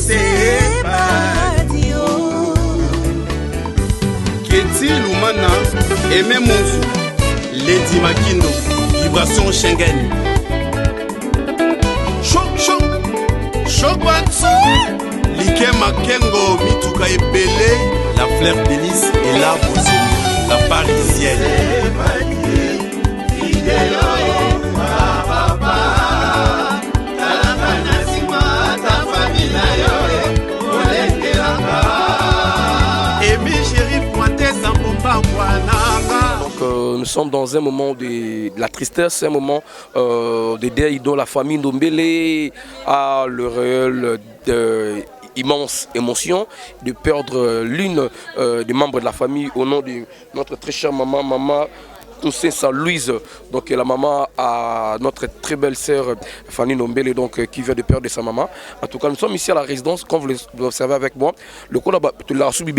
c'est Badio. Keti Lumana, Aimé Monzou, Lady Makino, Vibration Schengen. Choc, choc, choc Batsu. Like Makengo, Mituka Ebele, la fleur d'hélice et l'arbre aux la parisienne. Donc nous sommes dans un moment de la tristesse, un moment de deuil dont la famille Ndombele a le réel immense émotion de perdre l'une des membres de la famille au nom de notre très chère maman Kounsé Louise, donc la maman à notre très belle sœur Fanny Ndombele, donc qui vient de perdre sa maman. En tout cas, nous sommes ici à la résidence, comme vous l'observez avec moi. Le coup là-bas, la soubi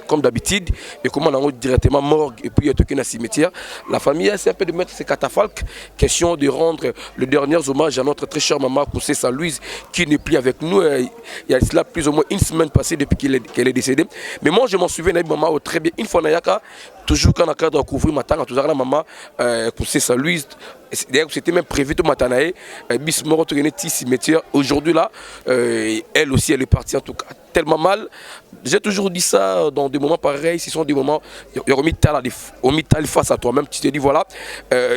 comme d'habitude, et comment on a directement morgue et puis il y a tout un cimetière. La famille essaie un peu de mettre ses catafalques, question de rendre le dernier hommage à notre très chère maman Kounsé Louise, qui n'est plus avec nous. Il y a cela plus ou moins une semaine passée depuis qu'elle est décédée. Mais moi, je m'en souviens, maman, très bien. Une fois, toujours quand on a cadre à couvrir ma tante, toujours la maman Kounsé Louise. D'ailleurs, c'était même prévu tout matin. Bismoro, tout petit cimetière. Aujourd'hui, là, elle aussi, elle est partie en tout cas tellement mal. J'ai toujours dit ça dans des moments pareils. Ce sont des moments, il y a mis tal face à toi-même. Tu te dis, voilà,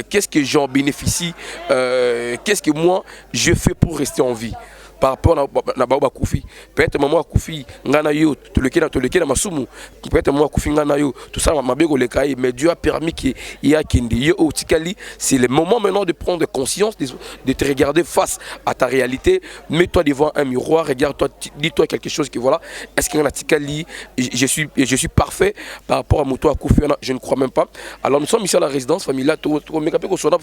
qu'est-ce que j'en bénéficie, qu'est-ce que moi, je fais pour rester en vie. Par rapport à Baoba Koufi, peut-être maman Koufi, Nganayo, tout le qui Masumu, peut-être moi Koufi Nganayo, tout ça, ma bégo le cahier, mais Dieu a permis qu'il y a Kindi, au Tikali, c'est le moment maintenant de prendre conscience, de te regarder face à ta réalité, mets-toi devant un miroir, regarde-toi, dis-toi quelque chose qui voilà, est-ce qu'il y a un Tikali, je suis parfait par rapport à Moto Koufi, je ne crois même pas. Alors nous sommes ici à la résidence familiale, tout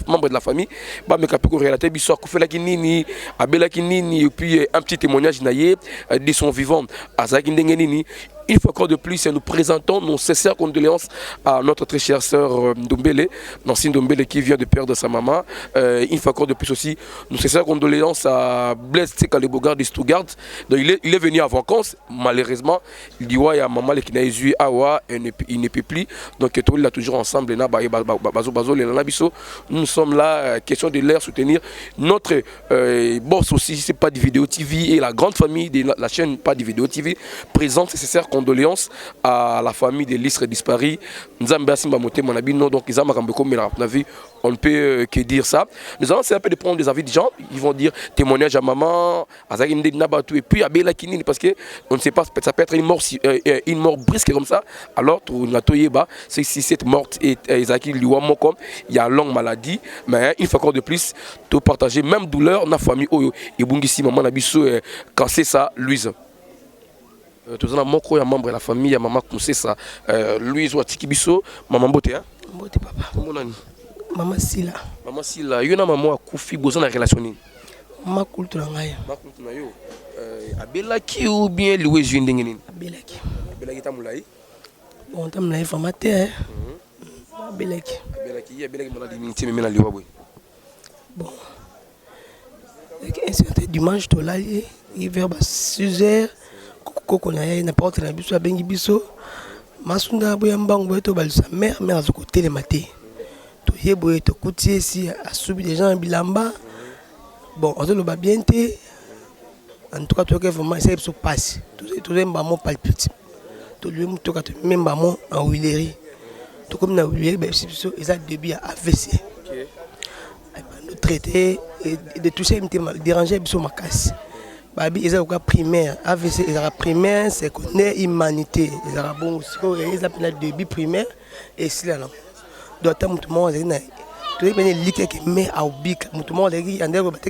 membre de la famille, bah mes capes réalité, Bissor Koufi la Kinini, Abela Kinini, et puis un petit témoignage de son vivant à Zagindengenini. Une fois encore de plus, nous présentons nos sincères condoléances à notre très chère sœur Ndombele, Nancy Ndombele qui vient de perdre sa maman. Une fois encore de plus aussi, nos sincères condoléances à Blaise Tsekalebogard de Stuttgart. Donc il est venu en vacances, malheureusement. Il dit ouais, il y a maman qui n'a eu awa, il ne peut plus. Donc tout est toujours ensemble. Nous sommes là, question de leur soutenir. Notre boss aussi, c'est pas de vidéo TV et la grande famille de la chaîne pas de vidéo TV présente ses sincères condoléances à la famille de l'Isre disparu. Donc on ne peut que dire ça. Nous allons essayer un peu de prendre des avis des gens. Ils vont dire témoignage à maman, et puis à Bela Kinini, parce qu'on ne sait pas, ça peut être une mort brisque comme ça. Alors, si cette morte est Isaac Liwamokom, il y a une longue maladie, mais une fois encore de plus, tout partager, même douleur, la famille, et Bungisi, maman, Nabiso, quand c'est ça, Louise. Tout ça, il y a membre de la famille, il y a maman Kounsé Louise ou Atikibiso, maman Bote. Bote papa. Maman Sila. Maman Sila, il y a une maman Koufi, besoin de relationner. Maman Koultourangaya. Maman Koultourangaya. Abelaki ou bien Louise Jundengeni? Abelaki. Abelaki Tamoulaï? Bon, Tamoulaï formateur. Abelaki. Abelaki maladie minute, mais la Liwaboy. Bon. Un dimanche, tu l'as dit, il vers 6h. Koko na ye n'importe na biso bengi biso masunda boya mbango boya to balisa mère azo côté le maté to yeboye to kuti si a subi des gens bilamba bon on le ba bien té en tout cas to que vraiment ça se passe tout les maman palpite to lui to ka même maman en Huilerie tout comme na Huilerie ben biso ça début à AVC nous traiter et de toucher me déranger biso makasi. Babi, ils ont primaire. AVC, ils ont primaire, c'est qu'on est humanité. Ils ont bon, ils appellent le début primaire et c'est là. Donc, tout le monde, tout le monde qui met à Obika. Tout le monde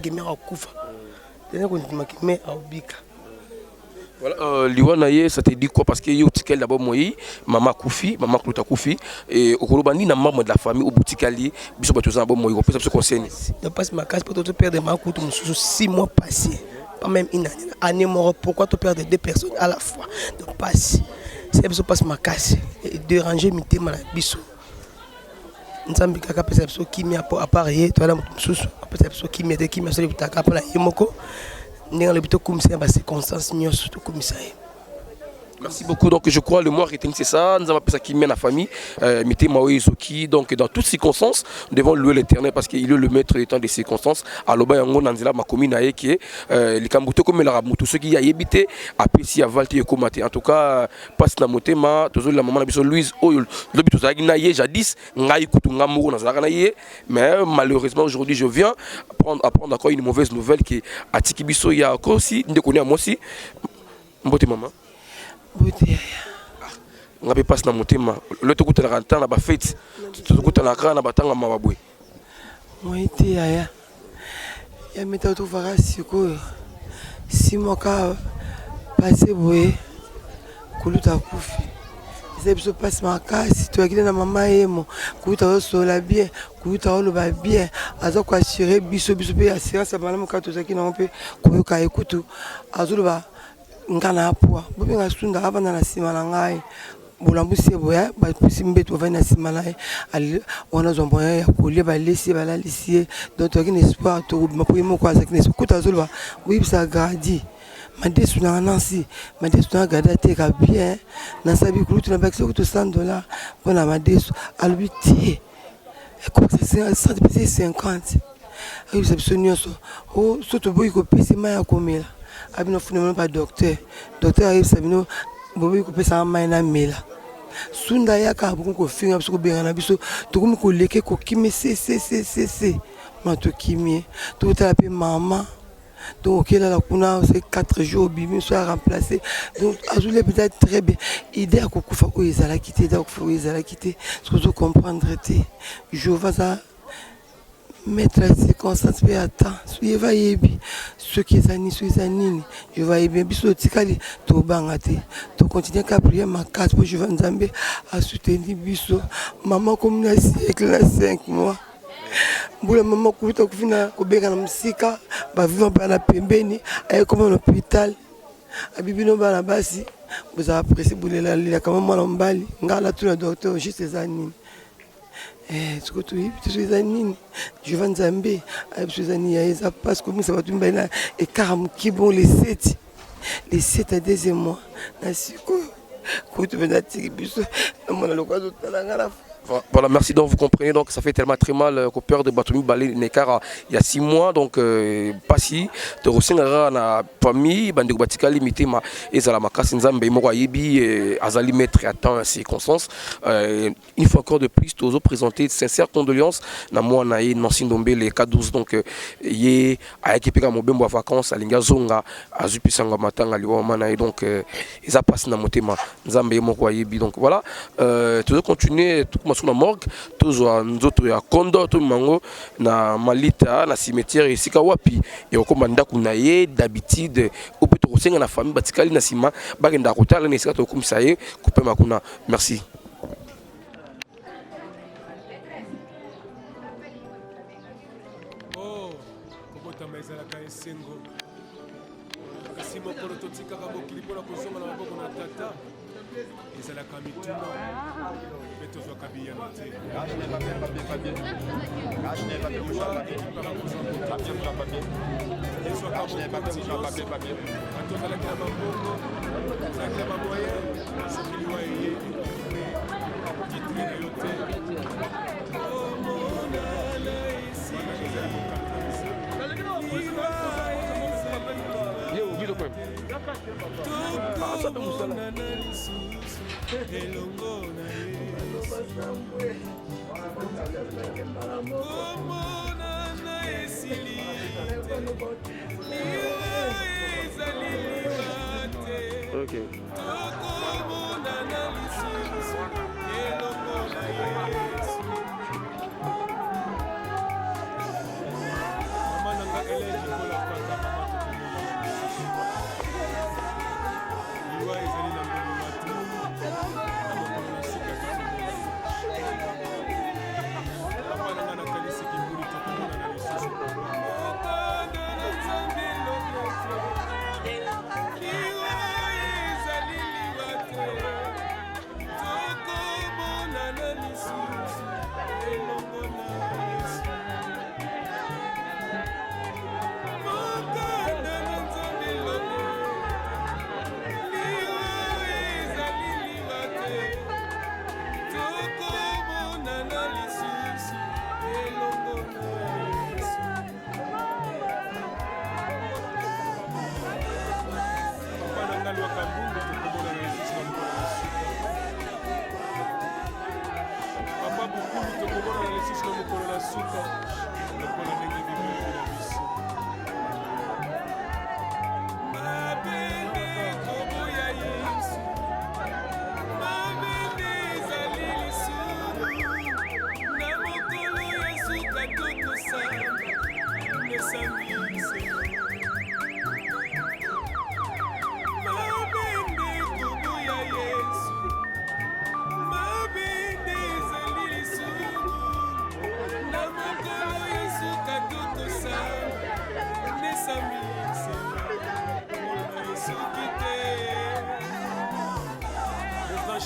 qui met à Koufa. Tout le monde qui met à Obika. Voilà, Liwanaye, ça te dit quoi? Parce qu'il y a eu d'abord moi, maman Koufi, maman Klouta Koufi, et au Kolobani, na membre de la famille, au Boutikali, bisous batouza bon moi, on peut se conseiller. Je passe ma casse pour te perdre ma coupe, 6 mois passés. Pas même une année mort. Pourquoi tu perds 2 personnes à la fois? Donc passe. C'est ça passe ma casse. Et déranger mes thèmes à la biso. Nous sommes qui m'y a appareillé. Toi là, qui m'y a qui m'a sorti pour ta capa la yemoko. ndenge alobi tokumisa ye bacirconstance nyonso tokumisa ye. Merci beaucoup. Donc je crois le mot retenu c'est ça. Nous avons appelé ça qui mène la famille. Mettez Maoé Isoki. Donc dans toutes circonstances, nous devons louer l'Éternel parce qu'il est le maître des temps des circonstances. Aloba yango nanzela ma commune aye qui est les kambuto comme la ramuto ceux qui y a habité après si a valté komate. En tout cas passe na motema toujours la maman na biso Louise oyo lobi to zaki na ye jadis ngai kutu ngamuro na zaka na ye mais malheureusement aujourd'hui je viens apprendre encore une mauvaise nouvelle qui a tiki biso ya encore aussi ndeko ne moi aussi mbote maman. On a passé dans mon thème. Le tout est la temps, la fête. Tout est la grande, la bataille, la maboué. Moi, il y a mes taux varas, si mon cas passé, boué, coulut à coufi. C'est ce passe ma casse, si tu as gagné la maman et mon coulut à sur la bien, coulut à le bas bien, à ce quoi assurer, biso, assurance, à madame Kato, qui n'ont pas couillou à écouter, à Zuluba. Ngana poa bobe ngasunda abana na sima na ngai bolambusi boya ba pusimbe to va na sima na ali ona zombo ya kolie ba lesi ba la lesi donc to kin espoir to ma po mo kwa sa kin espoir kuta zolwa oui ça gradi ma desu na nansi ma desu na gada te ka bien na sabi kulutu na bakse to $100 bona ma desu albiti comme c'est 150 oui c'est sonioso oh surtout boy ko pesi ma ya komela abino fune pas docteur arrive sabino bobi ko pesa maina mela sunda yaka buku ko finga biso ko bengana biso to ko ko leke ko kimi se ma to kimi to ta pe maman donc elle a kuna c'est 4 jours bibi soit remplacé donc azule peut-être très bien idée à ko kufa ko ezala quitter donc faut ezala quitter ce que vous comprendre je vais ça mettre la circonstance et attends soyez vaillebi ceux qui zani je vais bien biso tikali to bangate to continuer qu'à prier ma case pour je vais nzambe à soutenir biso maman comme na siècle na 5 mois bula maman kuita kufina kobeka na msika ba vivant pa na pembeni ay comme l'hôpital abibino bana basi vous appréciez bulela la quand même na mbali ngala tout le docteur juste zani ce que tu es zanini je vais nzambe abusuzani ya parce que ça va tomber là et karam qui bon les 7 à deuxième mois na siko ko tu venir tikibiso na mona lokazo talanga. Voilà, merci. Donc vous comprenez, donc ça fait tellement très mal qu'au peur de Batoumi Balé Nekara il y a 6 mois, donc pas si de Rossingara na famille, Bandeko Batika limité ma ezala makasi nzambe moko yebi azali mettre à temps ces circonstances. Une fois encore de plus, toujours présenter de sincères condoléances na moi na Nancy Ndombe les K12 donc yé a équipé mon bembo vacances à Linga Zonga à Zupisanga matanga liwa mana donc ils a passé na motema nzambe moko yebi donc voilà toujours continuer tout sur la morgue toujours nous autres ya kondo tout mango na malita na cimetière ici kawapi et okomanda kunaye d'habitude au peut rosenga na famille batikali na sima bagenda kotala na sika to kumisaye couper makuna merci. Oh kobota maizala ka esengo kasimo porototika ka bokili pona kozonga na maboko na tata ezala ka mituna beto zo kabiya na te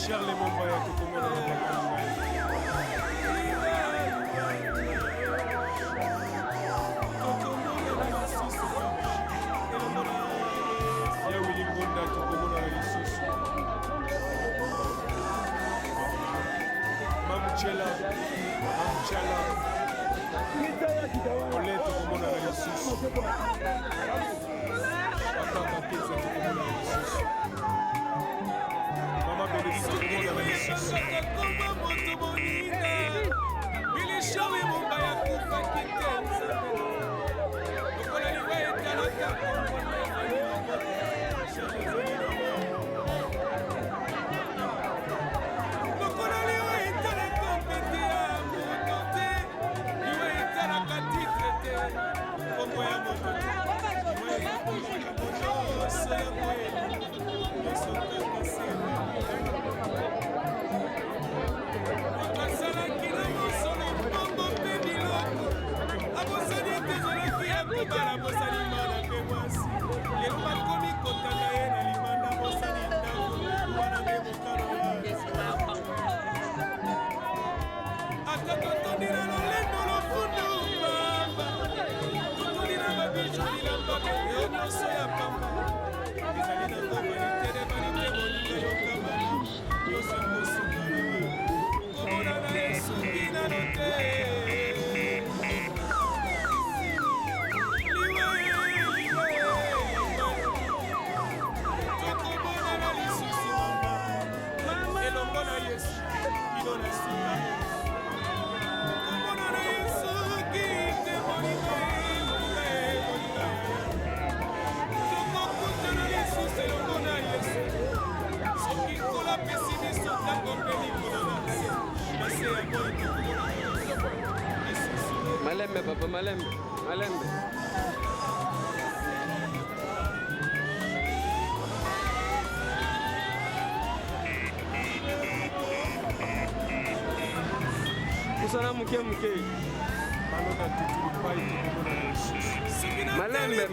Charles Mombaya tokomona na bakanga tokomona na lisusu ya Willy Ngonda tokomona na lisusu Mamuchela Ole tokomona na lisusu Akaka Keza tokomona na lisusu Mama Benedict tokomona na lisusu Bilishawi Mombaya kufa kitenza Okola liwa etalaka Okola liwa etalaka pete ya motote Liwa etalaka titrete Kombo ya motote Liwa etalaka motote ya motote Malembe papa, malembe. Kusana muke. Malembe.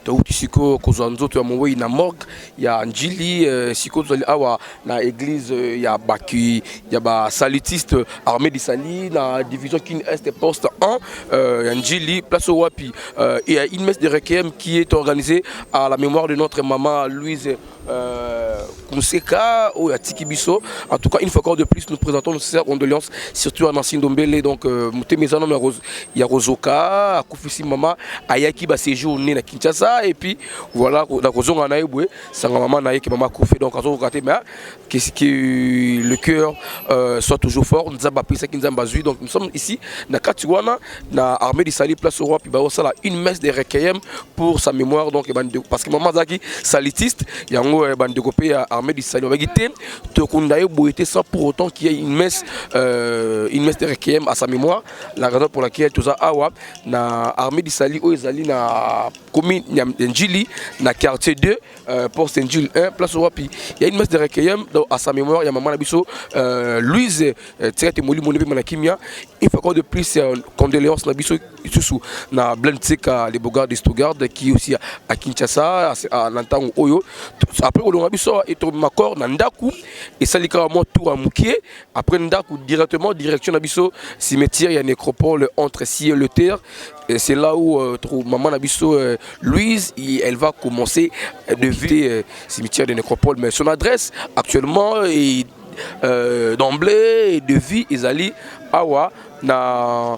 tauti siko kozwa nzoto ya mowei na morgue ya njili siko tozali awa na église ya baki ya ba salutiste armée du Sali na division Kin Est poste 1 ya njili place wapi il y a une messe de requiem qui est organisée à la mémoire de notre maman Louise Kumseka ou ya Tikibiso. En tout cas, une fois encore de plus, nous présentons nos sincères condoléances, surtout à Nancy Ndombele. Donc, Moutemezano, il y a Rozoka, Koufisi Mama, Ayaki ba séjourné na Kinshasa. Et puis, voilà, la Rozonga Naïboué, c'est maman Naïki Mama Koufé. Donc, que le cœur soit toujours fort. Nous avons appris ça qui nous a basé. Donc, nous sommes ici, na Katiwana, na Armée du Sali, place au roi, puis bah, ça là, une messe de requiem pour sa mémoire. Donc, parce que maman Zaki, salitiste, il y a un découpé à Armée du Sali. On va quitter, sans pour autant qu'il y ait une messe de requiem à sa mémoire. La raison pour laquelle tout ça, awa, na Armée du Sali, où ils allaient na commune Njili, na quartier 2, poste Njili 1, place au roi, puis il y a une messe de requiem à sa mémoire. Il y a maman Nabiso, Louise, Tsete Moli Monebi Manakimia. Il faut encore de plus condoléances Nabiso, sous na Blentseka, les Bogards de Stuttgart, qui est aussi à Kinshasa, à Nantan Oyo. Après, on a vu ça et tout macor Nandaku et ça littéralement tout à Moukié. Après Nandaku directement direction Nabiso cimetière, il y a une nécropole entre ciel et le terre. Et c'est là où maman Nabiso Louise, elle va commencer de vivre cimetière de nécropole. Mais son adresse actuellement est d'emblée de vie Isali Awa dans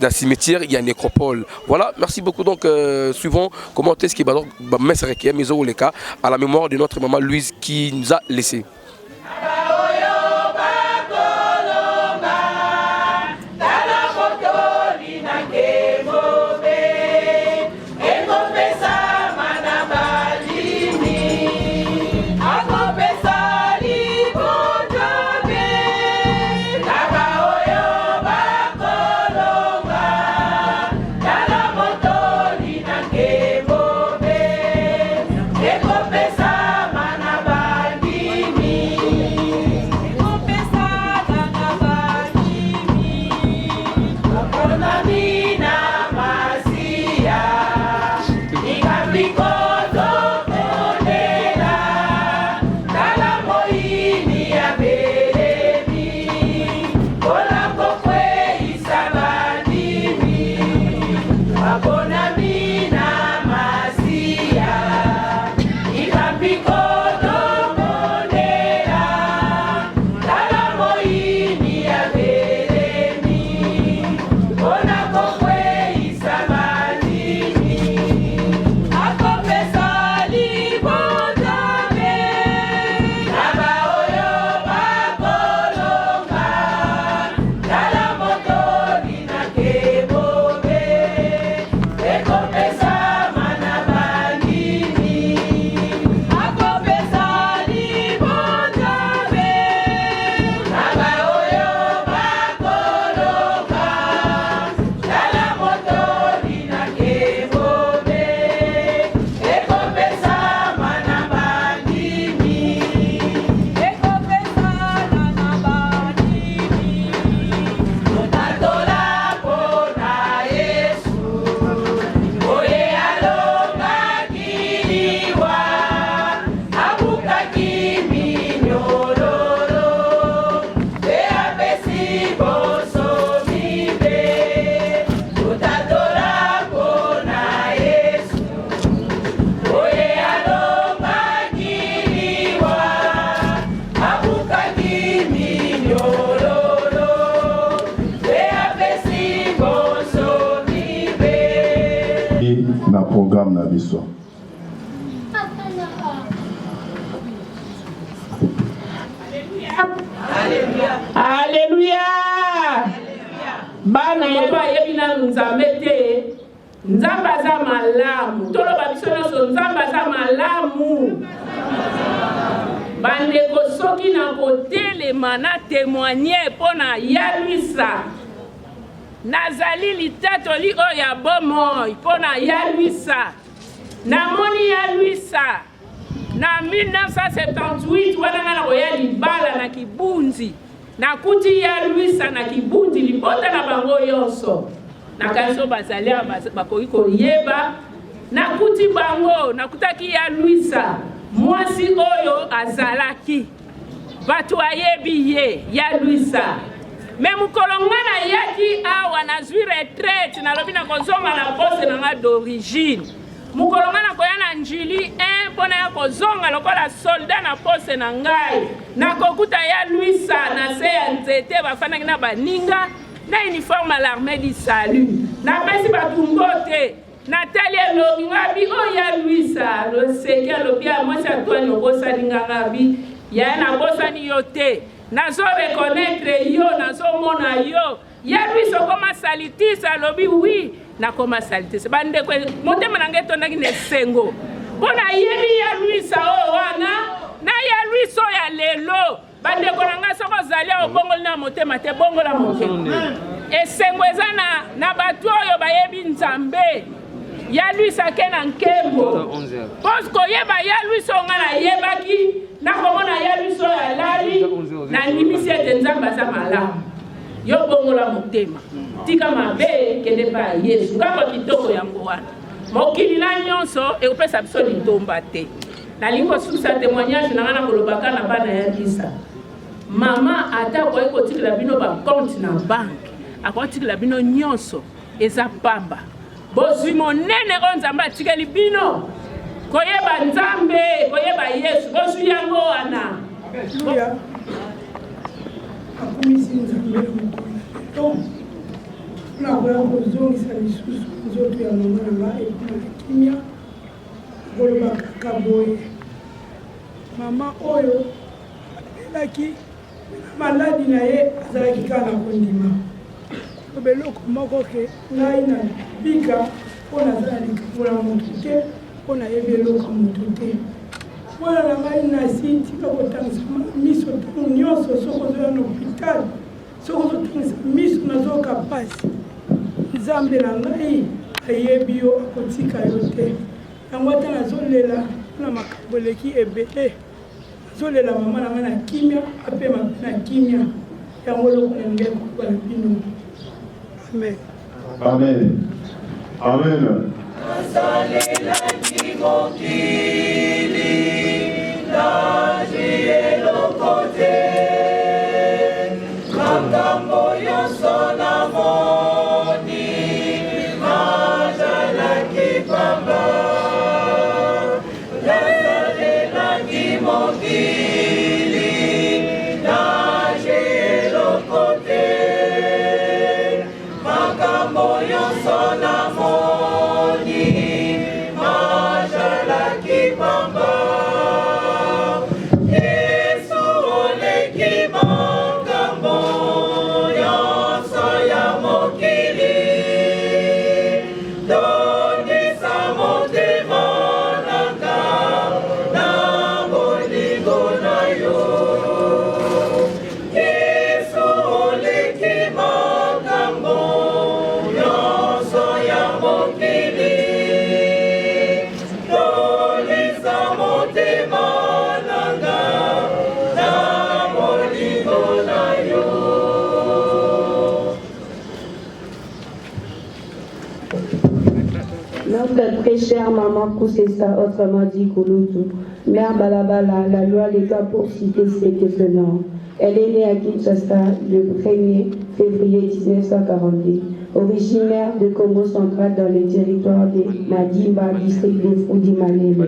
le cimetière il y a une nécropole. Voilà, merci beaucoup. Donc suivons comment est-ce qu'il va mettre les cas à la mémoire de notre maman Louise qui nous a laissé. Programme na biso. Alléluia. Bana yetu ayebina nzamete. Nzamba za malamu. Tolo babiso nyonso nzamba za malamu. Bandeko soki na kotelema na témoigner pona yalwisa. Nazali litato li oya bomoi pona yalwisa. Namoni yalwisa. Na 1978 wana na koya libala na kibunzi. Na kuti yalwisa na kibunzi libota na bango yonso. Na kanso bazalia bakoki koyeba nakuti bango nakutaki ya Luisa mwasi oyo azalaki bato ayebi ye ya Luisa me mukolo ngana yaki awa nazwi retraite nalobi nakozonga na pose nanga d'origine mukolo ngana koya na njili mpona ya kozonga lokola soldat na pose na ngai nakokuta ya Luisa na se ya nzete bafandaki na baninga na uniforme à l'armée du salut napesi batumbo te natali elobi ngabi oya Luisa loseki alobi ya mwasi atwani okosani ngabi ya na bosani yo te nazo reconnaître yo nazo mona yo ya Luisa koma salitisa alobi oui na koma salitisa bande ko motema nange tondaki ne sengo bona yebi ya Luisa o wana na ya Luisa ya lelo bande ko nanga soko zalia obongol na motema te bongola motema esengo ezana na batu oyo bayebi nzambe ya Luisa kena nkembo posko yeba ya Luisa ngana yebaki na komona ya Luisa ya lali na nimisi ete nzambe za malamu yo bongola motema tika mabe kende pa Yesu kama kitoko yango wana mokili na nyonso eupesa biso litomba te na lingo susa témoignage na ngana kolobaka na bana ya Luisa mama ata ko ekotikela bino ba compte na banque akotikela bino nyonso eza pamba bozwi monene o nzambe atikeli bino koyeba nzambe koyeba Yesu bozwi yango wana Haleluya akumisi nzambe mukolo na kwa kuzongisa lisusu nzoto ya mama na ekuna kimia koloba kaboye mama oyo elaki maladi na ye azalaki kana kondima beloko moko ke ngai na bika mpona azala likabola moto te mpona yebi eloko moto te mwana na ngai nasi tika kotangisa miso ntango nyonso soki ozoya na hôpital soki ozotangisa miso nazoyoka pasi nzambe na ngai ayebi yo akotika yo te yango ata nazolela mpona makambo eleki ebele nazolela mama na ngai na kimia apema mpe na kimia yango eloko na ngai kokola bino amen amen amen Notre très chère maman Koussessa, autrement dit Kouloutou, mère Balabala, la loi l'État pour citer ce nom. Elle est née à Kinshasa le 1er février 1942, originaire de Congo central dans le territoire de Madimba, district de Foudi-Malembe.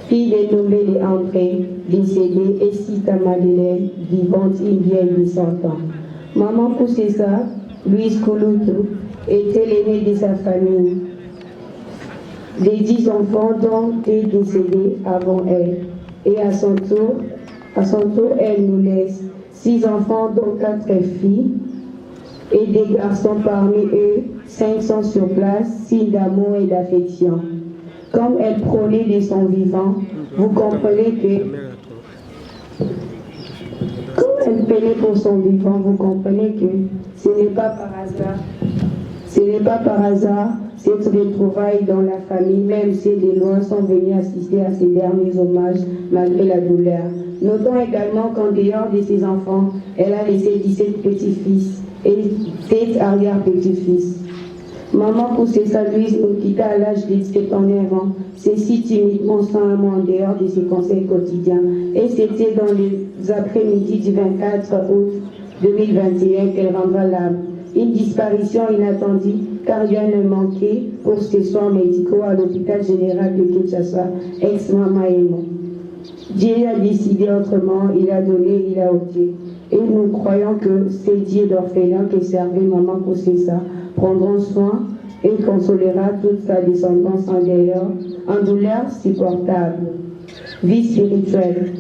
Fille de Nombele André, décédée, et Sita Madeleine, vivante indienne de 100 ans. Maman Koussessa, Louise Kouloutou, était l'aînée de sa famille. Les 10 enfants dont est décédés avant elle. Et à son tour, elle nous laisse 6 enfants dont 4 filles et des garçons parmi eux, 500 sur place, signe d'amour et d'affection. Comme elle prônait de son vivant, vous comprenez que elle peinait pour son vivant, vous comprenez que ce n'est pas par hasard. Ce n'est pas par hasard cette retrouvaille dans la famille, même si des loin sont venus assister à ces derniers hommages malgré la douleur. Notons également qu'en dehors de ses enfants, elle a laissé 17 petits-fils et 7 arrière-petits-fils. Maman Koussessa Louise nous quitta à l'âge de 79 ans, ceci timidement sans un mot en dehors de ses conseils quotidiens. Et c'était dans les après-midi du 24 août 2021 qu'elle rendra l'âme. Une disparition inattendue car rien ne manquait pour ses soins médicaux à l'hôpital général de Kinshasa, ex-Mamaemo. Dieu a décidé autrement, il a donné, il a ôté. Et nous croyons que ces dieux d'orphelins que servait Maman Koussessa prendront soin et consolera toute sa descendance en douleur supportable. Vie spirituelle.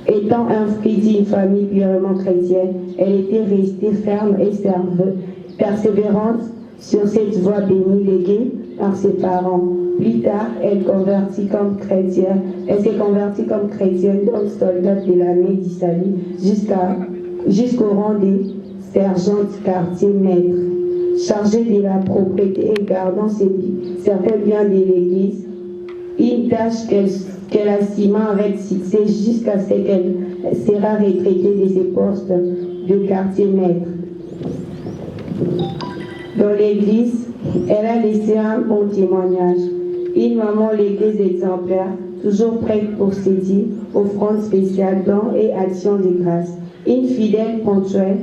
Étant inscrite d'une famille purement chrétienne, elle était restée ferme et persévérante sur cette voie bénie léguée par ses parents. Plus tard, elle s'est convertie comme chrétienne donc soldate de l'armée d'Italie jusqu'au rang de sergente quartier maître. Chargée de la propriété et gardant certains biens de l'église, une tâche qu'elle assuma avec succès jusqu'à ce qu'elle sera retraitée de ses postes de quartier maître. Dans l'église, elle a laissé un bon témoignage. Une maman l'église exemplaire, toujours prête pour séduire, offrande spéciale, dons et actions de grâce. Une fidèle ponctuelle,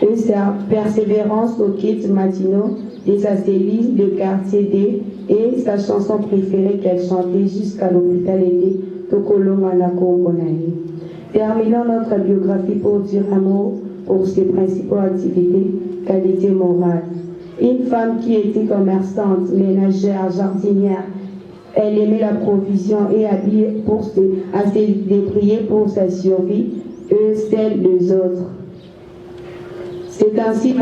et sa persévérance aux kits matinaux de sa cellule de quartier D et sa chanson préférée qu'elle chantait jusqu'à l'hôpital était Tokolo Manako Bonaye. Terminons notre biographie pour dire un mot pour ses principales activités, qualités morales. Une femme qui était commerçante, ménagère, jardinière, elle aimait la provision et habillait assez débrouillée pour sa survie et celle des autres. C'est ainsi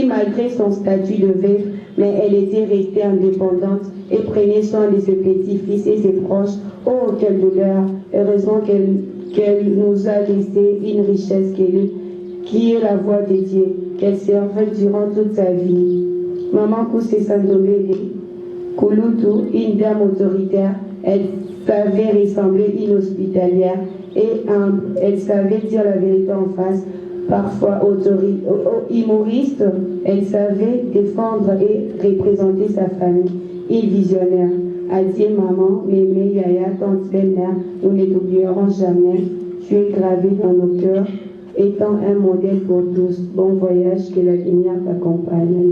malgré son statut de veuve, mais elle était restée indépendante et prenait soin de ses petits-fils et ses proches. Oh, quelle douleur! Heureusement qu'elle nous a laissé une richesse qui est la voix de Dieu, qu'elle servait durant toute sa vie. Maman Koussessa Ndombele Kouloutou, une dame autoritaire, elle savait ressembler une hospitalière et elle savait dire la vérité en face. Parfois humoriste, elle savait défendre et représenter sa famille. Une visionnaire. Adieu maman, mémé, yaya, tante, belle-mère, nous ne t'oublierons jamais. Tu es gravé dans nos cœurs, étant un modèle pour tous. Bon voyage, que la lumière t'accompagne.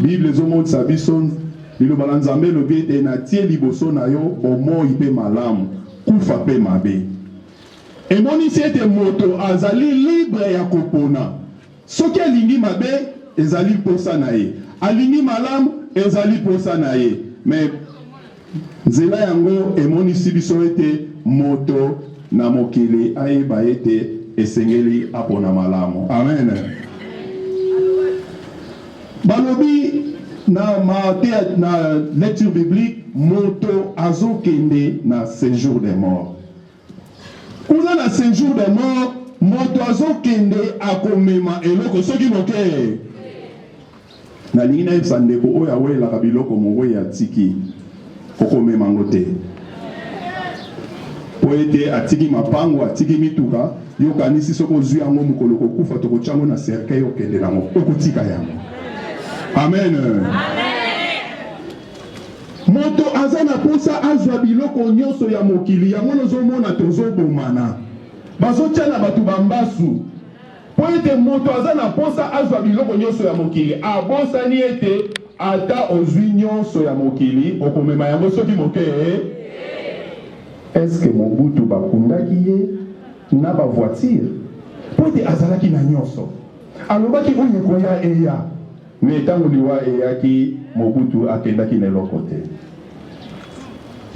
Bible les hommes de Sabison, le balanzambe le biais de natie liboso na yo, bomo ipe malam, kufa pe mabe. Et mon ete moto azali libre ya kopona. Soki alingi mabe ezali posa na ye. Alingi malam ezali posa na ye. Mais nzela yango emonisi biso ete moto na mokili ayeba ete esengeli apona malamu. Amen. Balobi na lecture biblique moto azokende na séjour des morts. Kuna na séjour des morts, moto azokende akomema eloko soki moke. Na lingina ebsandeko oyo awelaka biloko mongo ya tiki okomema ngo te. Po ete atiki mapango, atiki mituka, yokanisi soko ozwi yango mokolo kokufa tokotyango na cercueil okende nango okotika yango. Amen. Moto azana posa azwa biloko nyonso ya mokili yango nozomona tozobomana bazotyana bato bambasu po ete moto azana posa azwa biloko nyonso ya mokili abosani ete ata ozwi nyonso ya mokili okomema yango soki moke. Eske Mobutu bakundaki ye na bavoiture po ete azalaki na nyonso alobaki oyo ekoya eya me ntango liwa eyaki Mobutu akendaki na eloko te.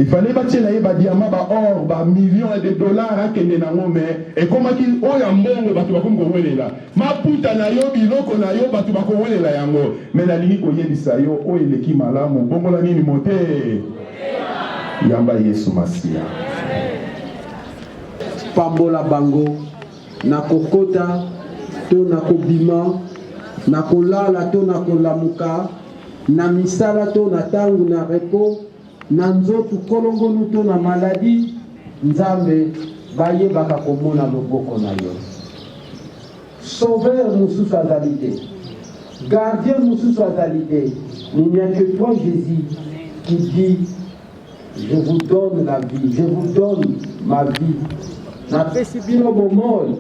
Il fallait bâtir ba diamant, ba or, ba millions de dollars akende nango me ekomaki oya mbongo batu bakomi kowelela maputa na yo biloko na yo batu bakowelela yango me nalingi koyebisa yo oyo eleki malamu bongola nini mote yamba Yesu Masia pambola bango na kokota to na kobima na kolala to na kolamuka na misala to na tangu na repo na nzoto kolongonu to na maladi nzambe bayebaka komona loboko na yo. Sauveur mosusu azali te Gardien Moussous Azalité, il n'y a que toi, Jésus, qui dit, je vous donne la vie, je vous donne ma vie. Na pesi bino bomol,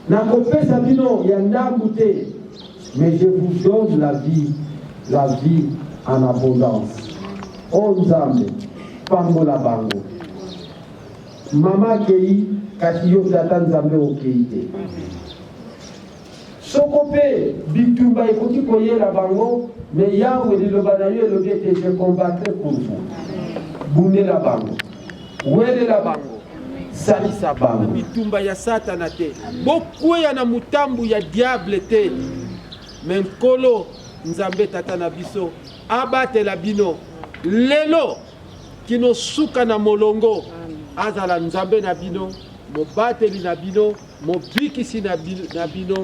na kopesa bino yanda goûter, mais je vous donne la vie en abondance. Oh Nzambe, pambola bango. Mama kei, kati yo tata Nzambe okei te. Sokope, bitumba ekoti koyela bango, mais Yahweh liloba na yo elobi ete je combattrai pour vous. Bune la bango, wele la bango, salisa bango. Bitumba ya satana te, bokweya na mutambu ya diable te. Men kolo Nzambe tata na biso, abatela bino, lelo, kino suka na molongo, azala Nzambe na bino, mobateli na bino, mobikisi na bino,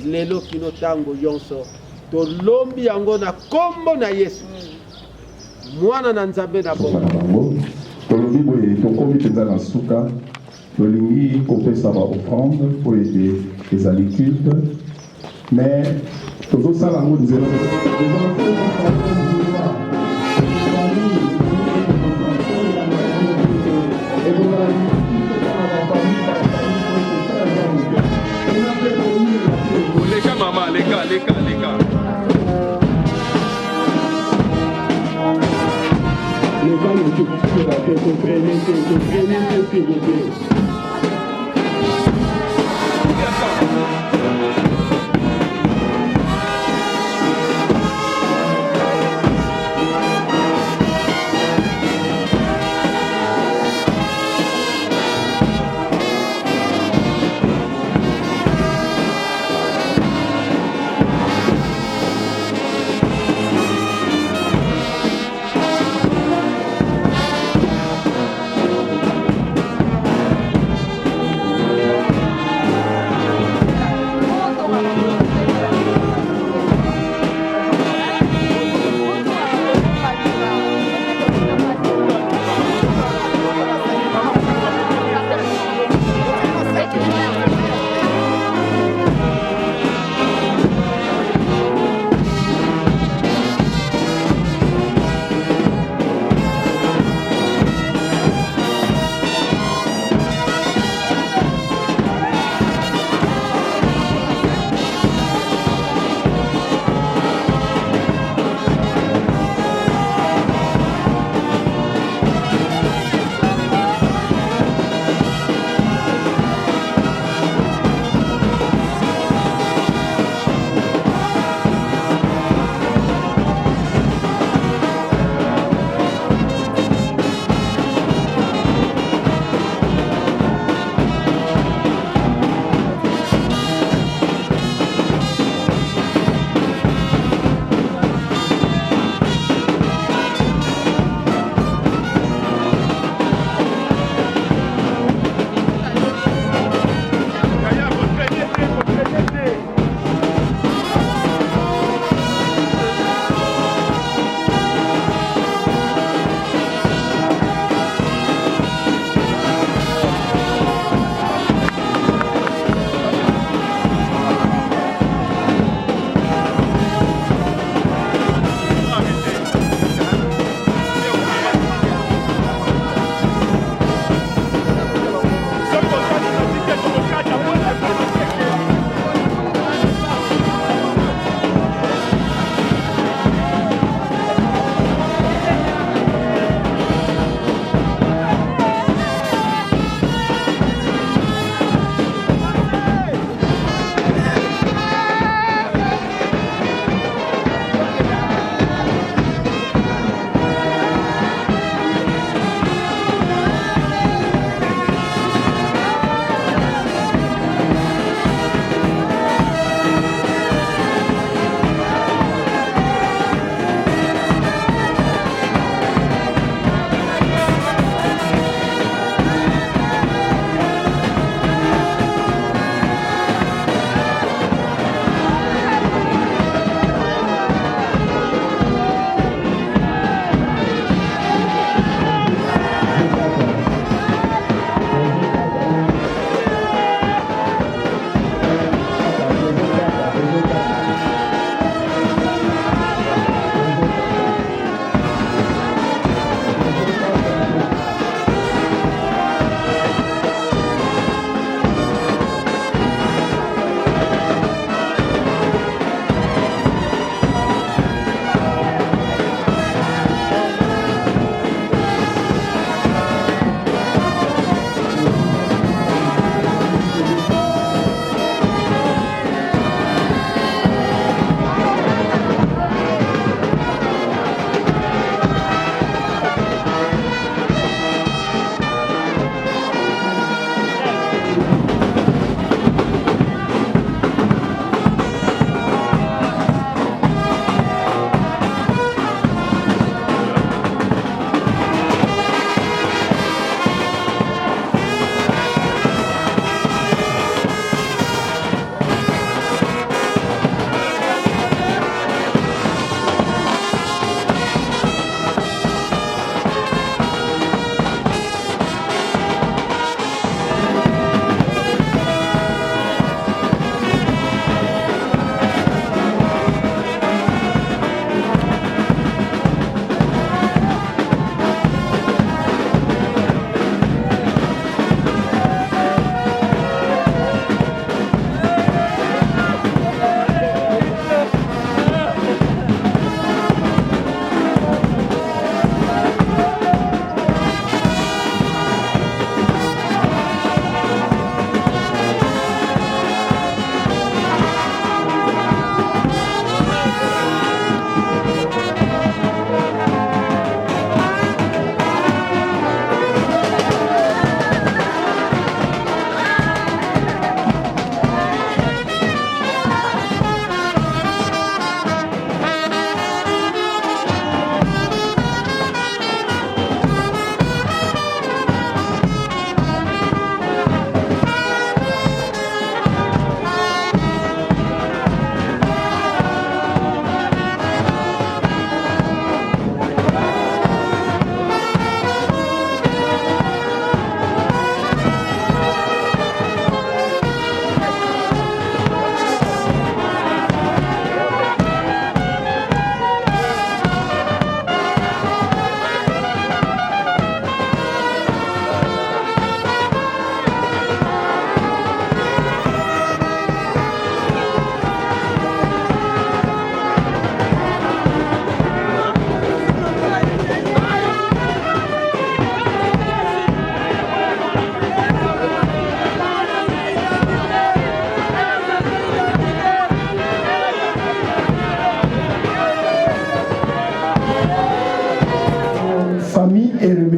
lelo kino tango yonso, to lombi yango na kombo na Yesu. Mwana na Nzambe na bongo. Tolobi boye tokomi penza na suka, tolingi kopesa ba offrande pour aider les agriculteurs, mais tozo sala ngo nzelo. Leka mama, leka. Les gens qui sont la tête, comprenez, s'il vous plaît.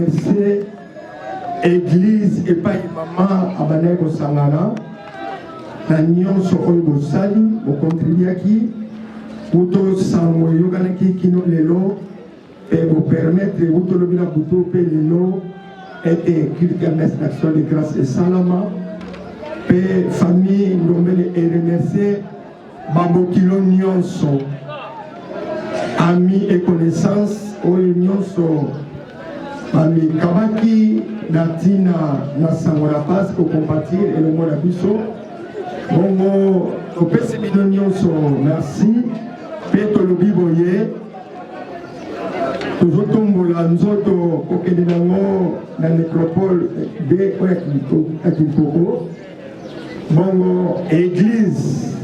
remercier l'église et pas maman abandonné au Sangana. Na nyonso oyo bosali bokontribuaki uto sango yokanaki kino lelo et vous permettre utolobi na buto pe lelo ete quelque messe d'action de grâce et salama pe famille ndombele et remercier babokilo nyonso amis et connaissances oyo nyonso mami kabaki natina na sango la passe ko compatir et le mot la biso bongo topesi bino nyonso merci mpe tolobi boye tozotombola nzoto kokende nango na nécropole de oyo ya Kimpoko bongo église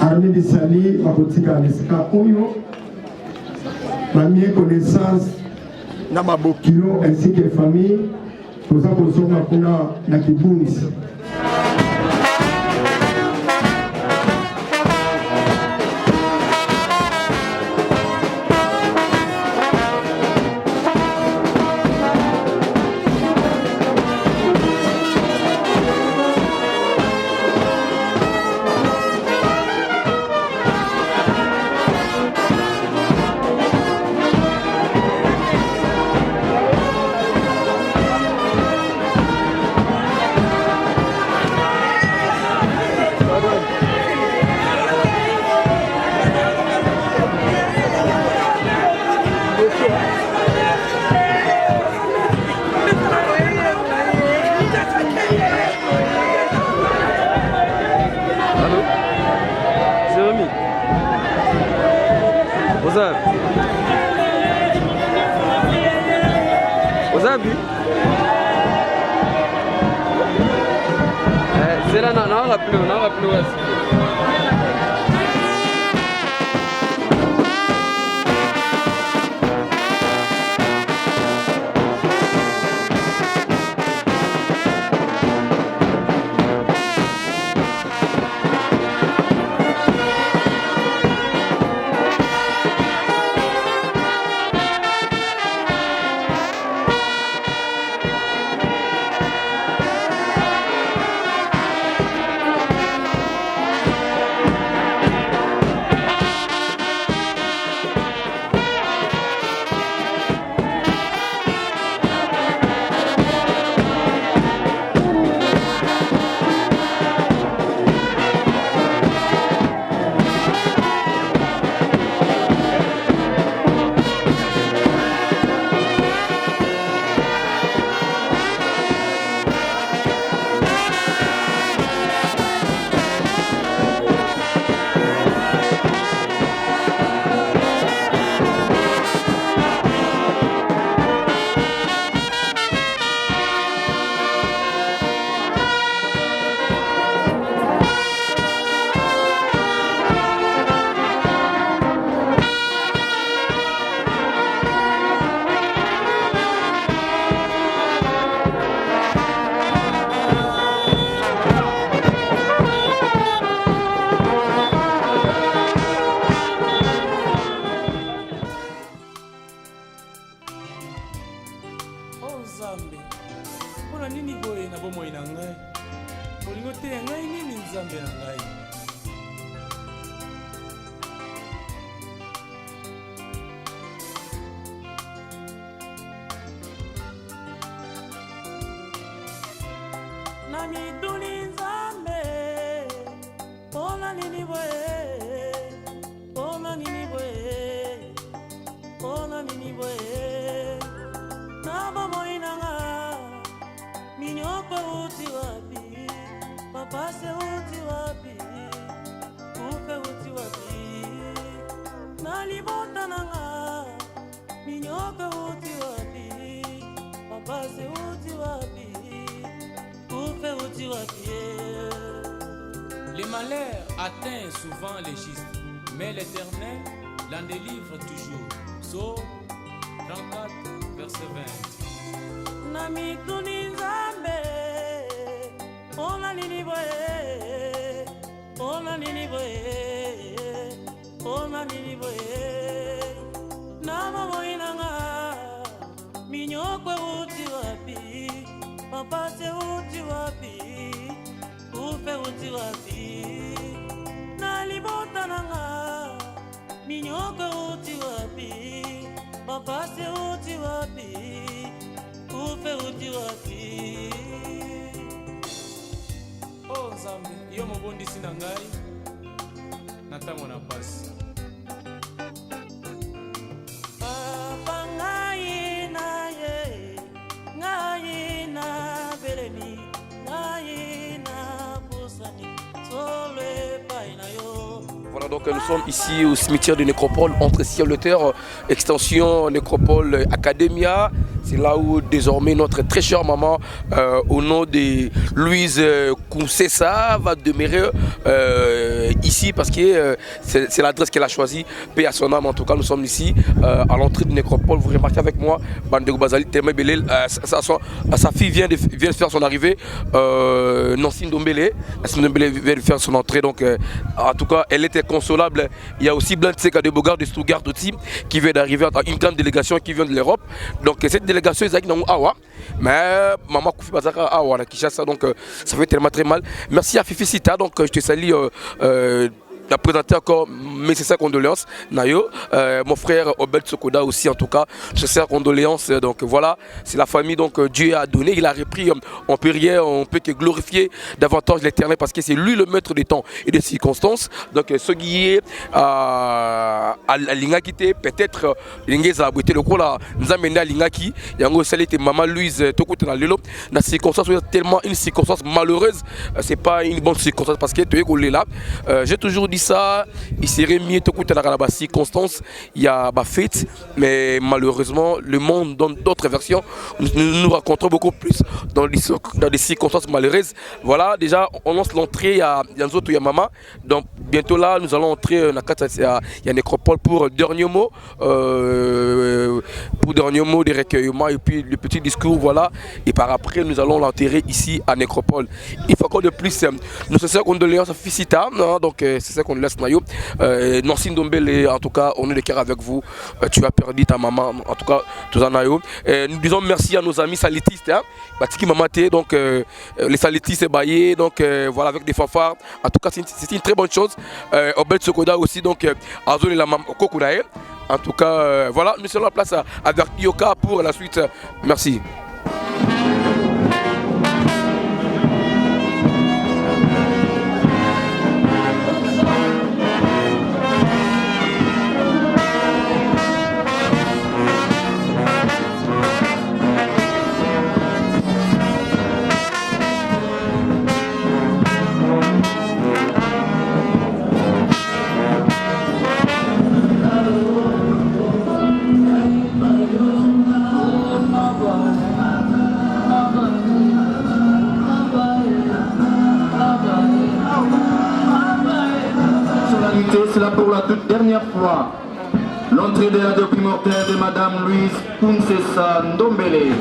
armée de sali bakotika na esika oyo bamie connaissance na babokilo ainsi que famille toza kozonga kuna na Kibunzi. Les malheurs atteignent souvent les justes, mais l'Éternel l'en délivre toujours. Psaume 34, verset 20. Nami tuninzambe, ona nini boye, ona nini boye, ona nini boye. Nama moinanga, minyoko euti wapi, mapasi euti wapi, kufe euti wapi, na libota nanga, minyoko euti wapi, mapasi euti wapi, kufe euti wapi. Oh Nzambe, yo mobondisi na ngai, na ntango na pasi. Voilà, donc nous sommes ici au cimetière de Nécropole, entre ciel et terre, extension Nécropole Academia. C'est là où désormais notre très chère maman, au nom de Louise Kounsessa, va demeurer ici parce que c'est l'adresse qu'elle a choisie. Paix à son âme, en tout cas, nous sommes ici à l'entrée de Nécropole. Vous remarquez avec moi, Bandego Bazali, Témé Belé, sa fille vient de faire son arrivée, Nancy Ndombele. Nancy Ndombele vient de faire son entrée, donc en tout cas, elle était consolable. Il y a aussi Blanc Tseka de Bogart de Stuttgart aussi, qui vient d'arriver, une grande délégation qui vient de l'Europe. Donc cette délégation est Awa, mais maman Koufi Bazaka Awa, Kishasa, donc ça fait tellement très mal. Merci à Fifi Sita, donc je te salue. La présenter encore mes sincères condoléances, Nayo, mon frère Obed Sokoda aussi en tout cas, sincères condoléances. Donc voilà, c'est la famille, donc Dieu a donné, il a repris, on peut rien, on peut que glorifier davantage l'Éternel parce que c'est lui le maître des temps et des circonstances. Donc ce qui est à l'Ingakité, peut-être l'Ingéza a abouti le coup là, nous a mené à l'Ingaki, Yango Salite Maman Louise Tokote dans l'élo, la circonstance est tellement une circonstance malheureuse, c'est pas une bonne circonstance parce que tu es là. J'ai toujours dit ça, il serait mieux de écouter la circonstance, il y a ma fête, mais malheureusement le monde dans d'autres versions nous racontons beaucoup plus dans des circonstances malheureuses. Voilà, déjà on lance l'entrée, il y a Nzoto, il y a Mama, donc bientôt là nous allons entrer dans il y a Nécropole pour dernier mot, des recueillements et puis le petit discours, voilà, et par après nous allons l'enterrer ici à Nécropole. Il faut encore de plus, nous sommes condoléances à Fisita, donc c'est ça qu'on laisse Nayo. Nancy Ndombele, en tout cas, on est de cœur avec vous. Tu as perdu ta maman, en tout cas, tout ça Nayo. Nous disons merci à nos amis salitistes, Batiki Mamate, donc les salitistes baillés, donc voilà, avec des fanfares. En tout cas, c'est une très bonne chose. Obed Sokoda aussi, donc Azol et la maman Kokunae. En tout cas, voilà, nous sommes en place avec Yoka pour la suite. Merci. C'est là pour la toute dernière fois l'entrée de la dépouille mortelle de Madame Louise Kounsessa Ndombele.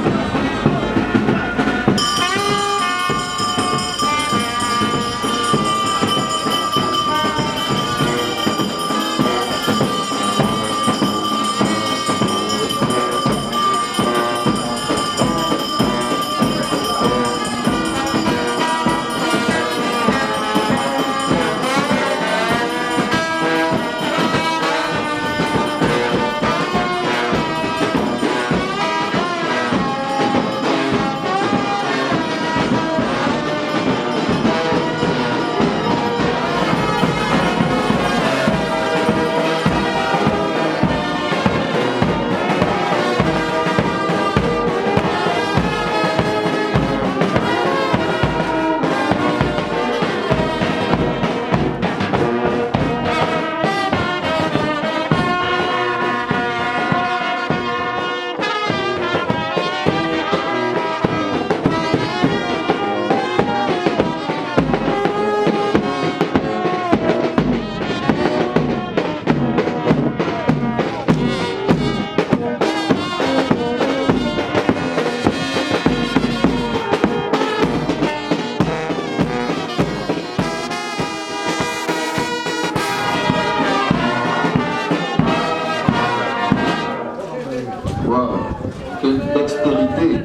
postérité.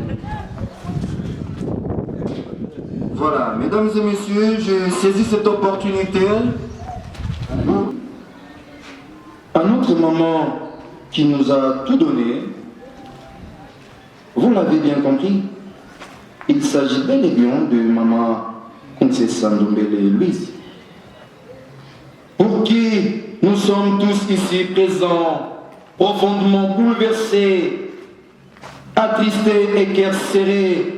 Voilà, mesdames et messieurs, je saisis cette opportunité. Un autre moment qui nous a tout donné, vous l'avez bien compris, il s'agit bel et bien de Maman Princesse Ndombele Louise, pour qui nous sommes tous ici présents, profondément bouleversés, attristés et cœurs serrés,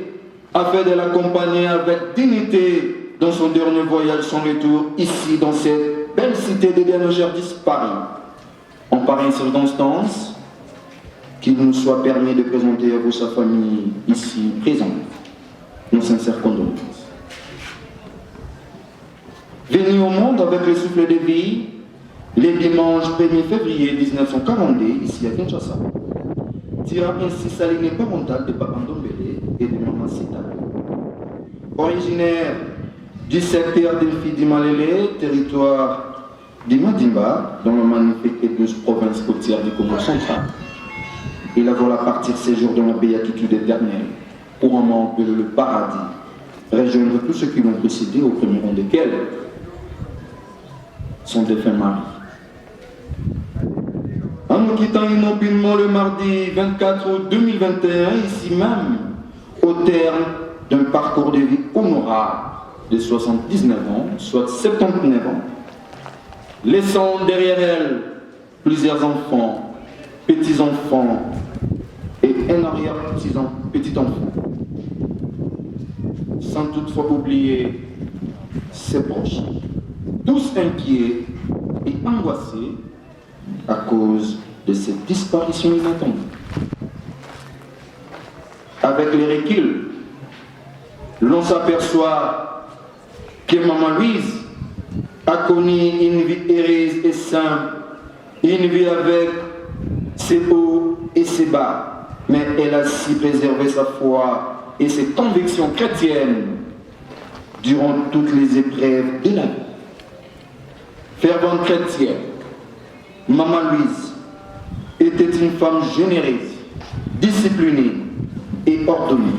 afin de l'accompagner avec dignité dans son dernier voyage, son retour ici dans cette belle cité de Diano-Gerdis, Paris. En pareille circonstance, qu'il nous soit permis de présenter à vous sa famille ici présente nos sincères condoléances. Venu au monde avec le souffle de vie, le dimanche 1er février 1942, ici à Kinshasa, tirant ainsi sa ligne parentale de Papa Ndombele et de Maman Sita. Originaire du secteur d'Elfi-Dimalele, territoire du Madimba, dans la magnifique et douce province côtière du Congo central, il a voilà partir ses jours dans la béatitude éternelle, pour un moment le paradis, rejoindre tous ceux qui l'ont précédé, au premier rang desquels son défunt mari. En nous quittant immobilement le mardi 24 août 2021, ici même, au terme d'un parcours de vie honorable de 79 ans, soit 79 ans, laissant derrière elle plusieurs enfants, petits-enfants et un arrière-petit-enfant, sans toutefois oublier ses proches, tous inquiets et angoissés à cause de cette disparition inattendue. Avec les reculs, l'on s'aperçoit que Maman Louise a connu une vie heureuse et simple, une vie avec ses hauts et ses bas, mais elle a su préserver sa foi et ses convictions chrétiennes durant toutes les épreuves de la vie. Fervente chrétienne, Maman Louise était une femme généreuse, disciplinée et ordonnée.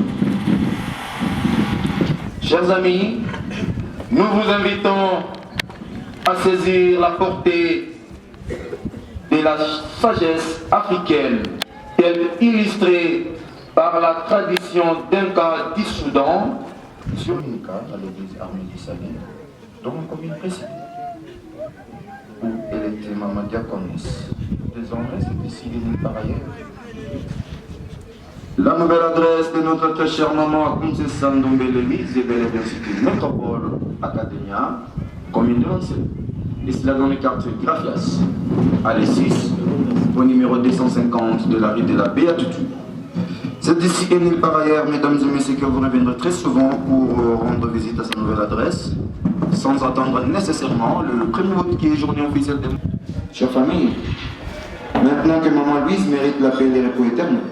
Chers amis, nous vous invitons à saisir la portée de la sagesse africaine, telle illustrée par la tradition d'Inca du Soudan, sur une carte à l'église armée du Saguenay, dans la commune précédente, où elle était maman diaconesse. Désormais, c'est ici l'île par ailleurs. La nouvelle adresse de notre très chère maman Princesse Ndombele Louise est bel et bien située Métropole Academia, commune de Lancel. Et cela dans le quartier Grafias, à l'E6, au numéro 250 de la rue de la Béatitude. C'est ici et nulle par ailleurs, mesdames et messieurs, que vous reviendrez très souvent pour rendre visite à sa nouvelle adresse, sans attendre nécessairement le premier vote qui est journée officielle de... Chère famille, maintenant que maman Louise mérite la paix et le repos éternel,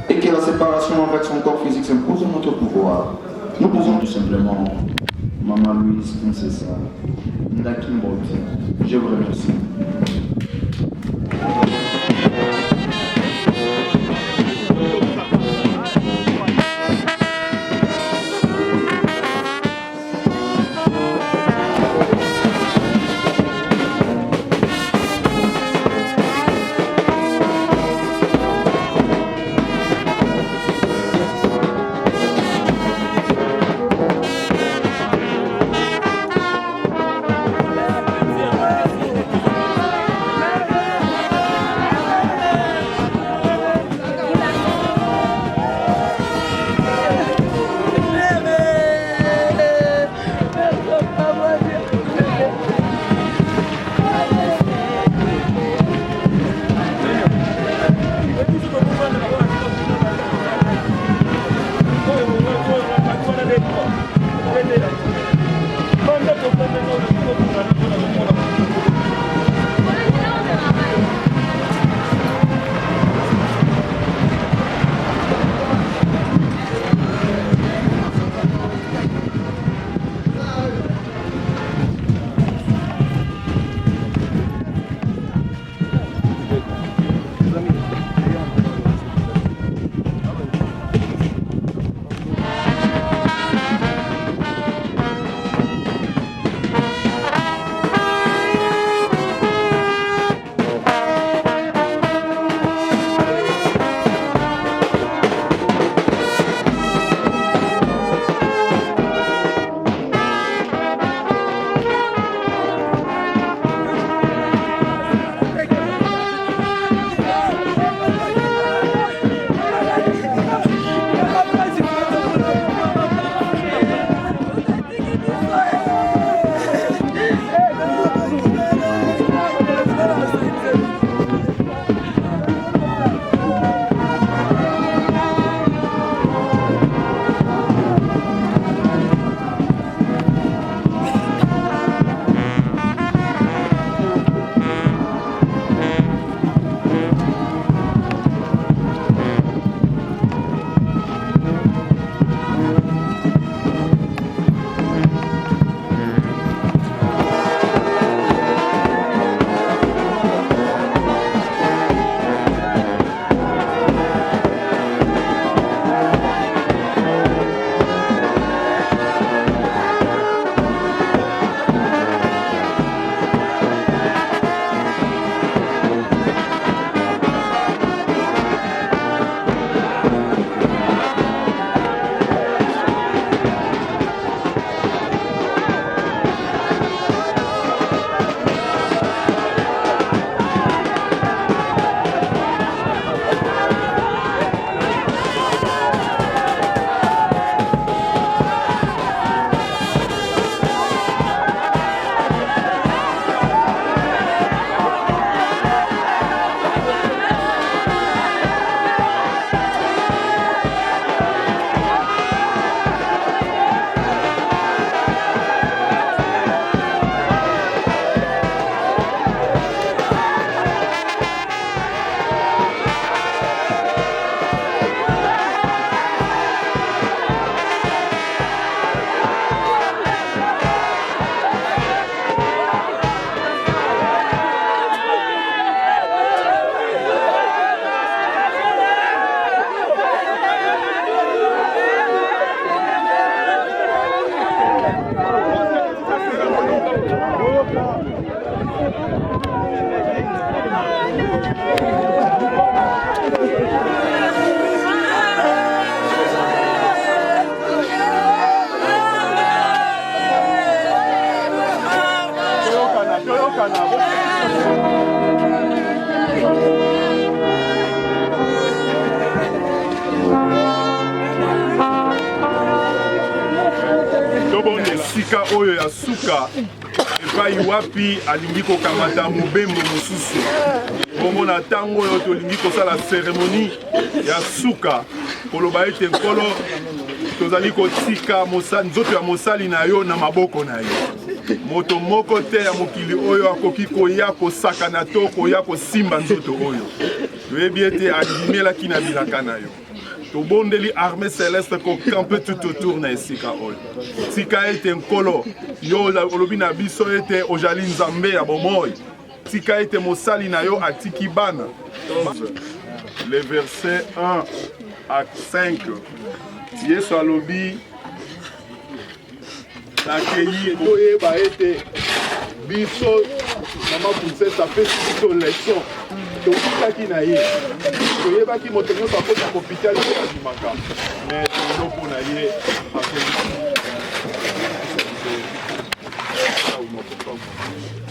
et que la séparation avec son corps physique s'impose à notre pouvoir, nous posons tout simplement Maman Louise, Princesse Ndakimboti. Je vous remercie. esika oyo ya suka epai wapi alingi kokamata mobembo mosusu komona ntango oyo tolingi kosala cérémonie ya suka koloba ete nkolo tozali kotika nzoto ya mosali na yo na maboko na ye moto moko te ya mokili oyo akoki koya kosakana to koya kosimba nzoto oyo toyebi ete abimelaki na bilaka na yo tobondeli armée céleste kokampe tout autour na esika oyo tika ete nkolo yo olobi na biso ete ozali nzambe ya bomoi tika ete mosali na yo atiki bana les versets 1 à 5 yesu alobi nakei toyeba ete biso mama princesse apesi biso leson tokutaki na ye toyebaki moto nyonso akota kopitali te azimaka mais eloko na ye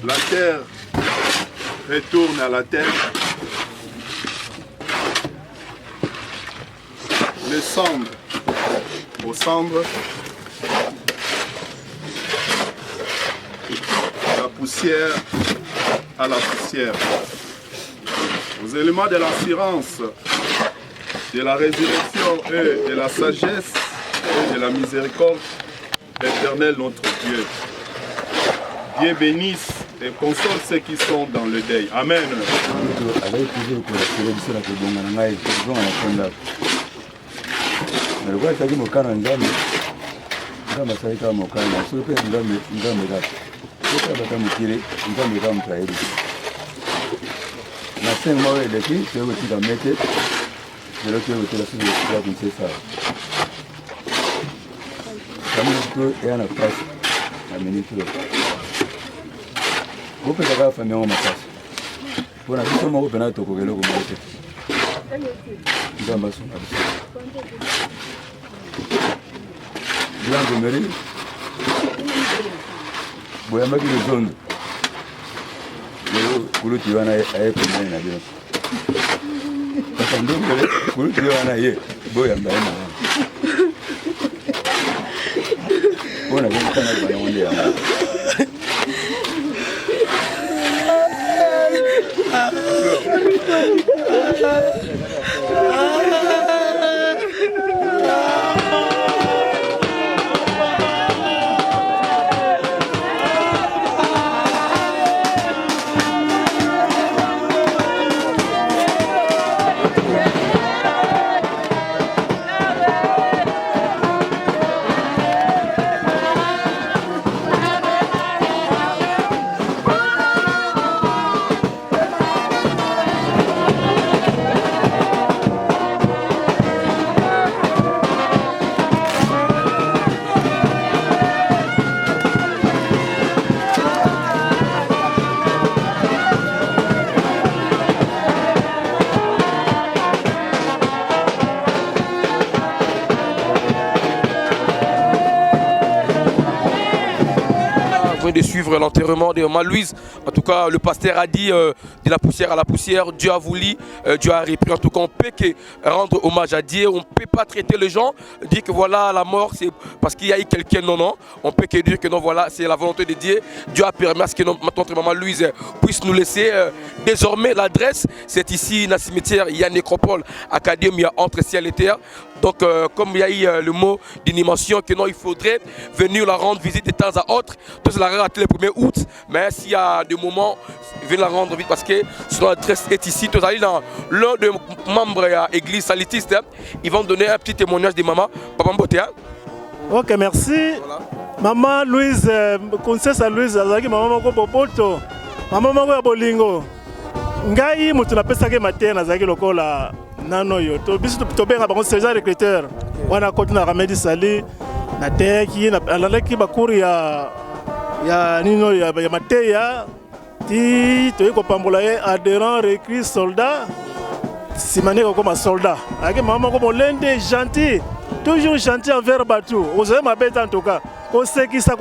la terre retourne à la terre, les cendres aux cendres, la poussière à la poussière. Aux éléments de l'assurance, de la résurrection et de la sagesse et de la miséricorde, l'Éternel notre Dieu. Dieu bénisse et console ceux qui sont dans le deuil. Amen. Vous pouvez faire famille en masse. Pour la vie, vous pouvez tout couper le goût. Dans ma somme. Blanc de mairie. Vous avez marqué le zone. Vous tu vas à combien d'avions. Vous tu vas à y boya mbaya. On a vu quand on est de suivre l'enterrement de Maman Louise. En tout cas, le pasteur a dit de la poussière à la poussière, Dieu a voulu, Dieu a repris. En tout cas, on peut que rendre hommage à Dieu, on ne peut pas traiter les gens, dire que voilà, la mort, c'est parce qu'il y a eu quelqu'un, non, non. On peut que dire que non, voilà, c'est la volonté de Dieu. Dieu a permis à ce que notre Maman Louise puisse nous laisser. Désormais, l'adresse, c'est ici, dans le cimetière, il y a une nécropole académie entre ciel et terre. Donc, comme il y a eu le mot d'animation, que non, il faudrait venir la rendre visite de temps à autre. Tous la raté le 1er août, mais s'il y a des moments, venez la rendre vite parce que son adresse est ici. Tous allez dans l'un des membres de l'église salitiste. Ils vont donner un petit témoignage de maman. Papa Mbote. Ok, merci. Voilà. Maman Louise, Princesse Louise, maman moko popoto, maman moko ya bolingo. Ngai mutu na pesa ke matin nazaki lokola nano yo. To biso to benga ba conseiller recruteur. Wana koti na Ramedi Sali na teki na alalaki bakuri ya nino ya mateya ti to yiko pambola ye adhérent recrue soldat simane comme soldat. Aki maman ko molende gentil. Toujours gentil envers Batou. Vous avez ma bête en tout cas. Kosekisa.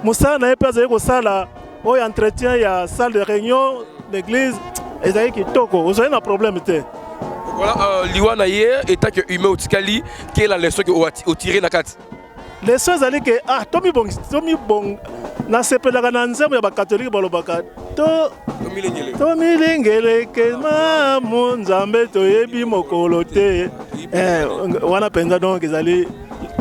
Moussa n'a pas eu ça au entretien, il y a salle de réunion, l'église. Et ça qui toko. Vous avez un problème. Voilà, Liwana hier, état que humain au Tikali, quelle est la leçon que vous tirez na kat? leso ezali ke tomi bon nasepelaka na nzembo ya bakatolike balobaka tomilengeleke mamu nzambe toyebi mokolo te wana mpenza donc ezali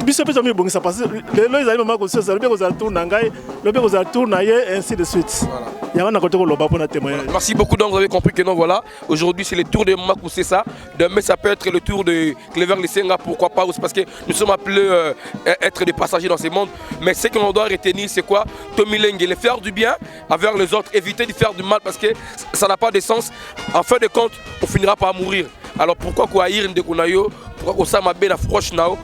biso mpe tomibongisa parce lelo ezali mama kososa lobi kozala tour na ngai lobi kozala tour na ye ainsi de suite yango na kote koloba mpona témoignage. Merci beaucoup, donc vous avez compris que non, voilà, aujourd'hui c'est le tour de Maman Koussessa, demain ça peut être le tour de Clever Lissenga, pourquoi pas aussi, parce que nous sommes appelés être des passagers dans ce monde, mais ce que l'on doit retenir c'est quoi? Tomilenge, le faire du bien envers les autres, éviter de faire du mal parce que ça n'a pas de sens, en fin de compte on finira par mourir. Alors pourquoi qu'on haïr Ndekunayo, pourquoi qu'on s'amabe na froche nao,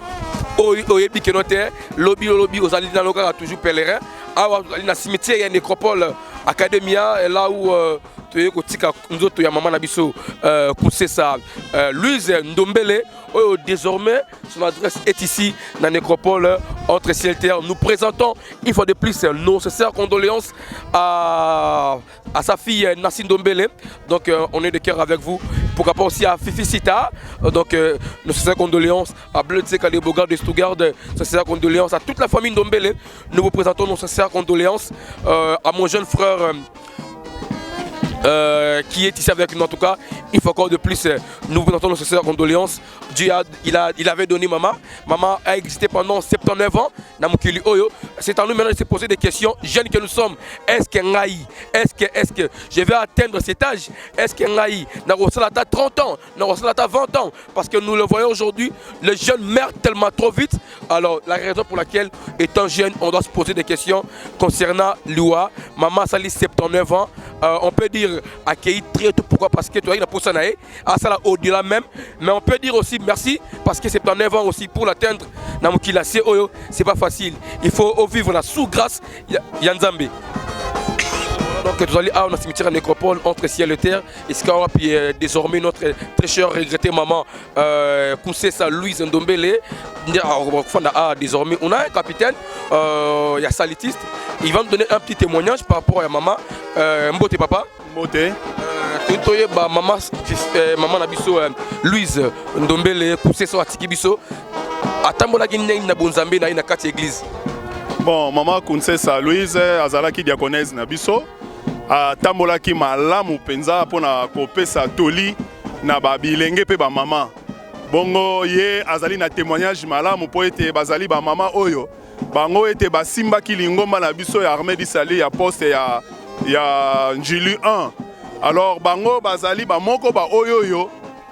oyebi que note, lobby aux alliés local toujours pèlerin, na cimetière il y a une nécropole Academia, là où tu es kotika nzoto ya maman nabiso Koussessa Louise Ndombele. Désormais, son adresse est ici, dans la nécropole entre ciel et terre. Nous présentons une fois de plus nos sincères condoléances à sa fille Nassine Ndombele. Donc, on est de cœur avec vous. Pourquoi pas aussi à Fifi Sita. Donc, nos sincères condoléances à Bleu Tseka de Bogard de Stuttgart. Nos sincères condoléances à toute la famille Ndombele. Nous vous présentons nos sincères condoléances à mon jeune frère. Qui est ici avec nous en tout cas. Il faut encore de plus, nous vous présentons nos sincères condoléances. Dieu il avait donné maman. Maman a existé pendant 79 ans. C'est à nous maintenant de se poser des questions. Jeunes que nous sommes, est-ce que je vais atteindre cet âge? Est-ce que n'a 30 ans, n'a 20 ans? Parce que nous le voyons aujourd'hui, les jeunes meurent tellement trop vite. Alors la raison pour laquelle, étant jeune, on doit se poser des questions concernant l'UA. Maman Sali 79 ans. On peut dire accueilli très tôt. Pourquoi? Parce que tu as une pousse à ça au-delà même. Mais on peut dire aussi merci parce que 79 ans aussi pour l'atteindre. C'est pas facile. Il faut vivre la sous-grâce Yanzambe. Donc nous allons à un cimetière en nécropole entre ciel et terre. Et puis désormais notre très chère regrettée maman Koussessa Louise Ndombele. Désormais on a un capitaine, il y a salitiste. Il va nous donner un petit témoignage par rapport à maman. Mbote papa. Mbote. Maman Nabiso Louise Ndombele Koussessa Atiki Biso. Atambola Guinée na bonzambe na ina kati église. Bon, maman Koussessa Louise azalaki diaconesse na biso. Atambolaki malamu penza pona kopesa toli na babilenge pe ba maman. Bongo ye azali na témoignage malamu po ete bazali ba maman oyo. Bango ete basimba ki lingomba na biso ya armée d'Israël ya poste ya Njili 1. Alors bango bazali ba moko ba oyo yo